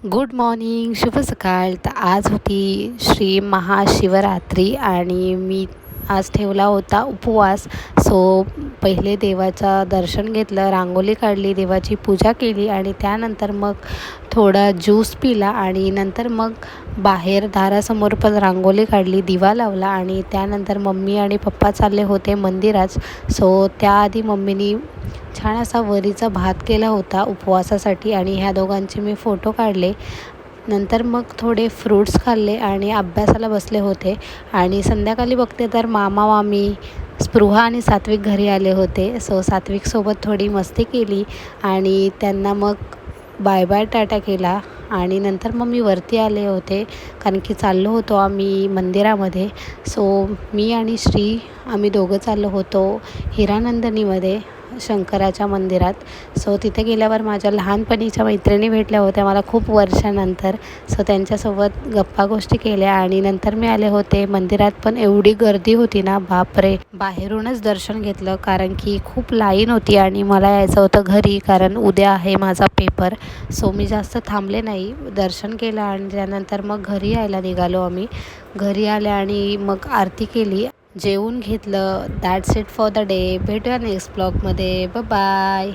Good morning, शुभ सकाळ. तर आज होती श्री महाशिवरात्री आणि मी आज ठेवला होता उपवास. पहिले देवाचं दर्शन घेतलं, रांगोळी काढली, देवाची पूजा केली आणि त्यानंतर मग थोडा ज्यूस पिला आणि नंतर मग बाहेर दारासमोर पण रांगोळी काढली, दिवा लावला आणि त्यानंतर मम्मी आणि पप्पा चालले होते मंदिरात. त्याआधी मम्मीनी छान असा वरीचा भात केला होता उपवासासाठी आणि ह्या दोघांचे मी फोटो काढले. नंतर मग थोडे फ्रूट्स खाल्ले आणि अभ्यासाला बसले होते. आणि संध्याकाळी बघते तर मामा मामी स्पृहा आणि सात्विक घरी आले होते. सात्विकसोबत थोडी मस्ती केली आणि त्यांना मग बाय बाय टाटा केला. आणि नंतर मग मी वरती आले होते कारण की चाललो होतो आम्ही मंदिरामध्ये. मी आणि श्री आम्ही दोघं चाललो होतो हिरानंदिनीमध्ये, शंकराच्या मंदिरात. तिथे गेल्यावर माझ्या लहानपणीच्या मैत्रिणी भेटल्या होत्या मला खूप वर्षानंतर. त्यांच्यासोबत गप्पा गोष्टी केल्या आणि नंतर मी आले होते मंदिरात. पण एवढी गर्दी होती ना, बापरे. बाहेरूनच दर्शन घेतलं कारण की खूप लाईन होती आणि मला यायचं होतं घरी कारण उद्या आहे माझा पेपर. मी जास्त थांबले नाही, दर्शन केलं आणि त्यानंतर मग घरी यायला निघालो आम्ही. घरी आले आणि मग आरती केली, जेवून घेतलं. That's it for the day. भेटूया नेक्स्ट ब्लॉगमध्ये. बाय.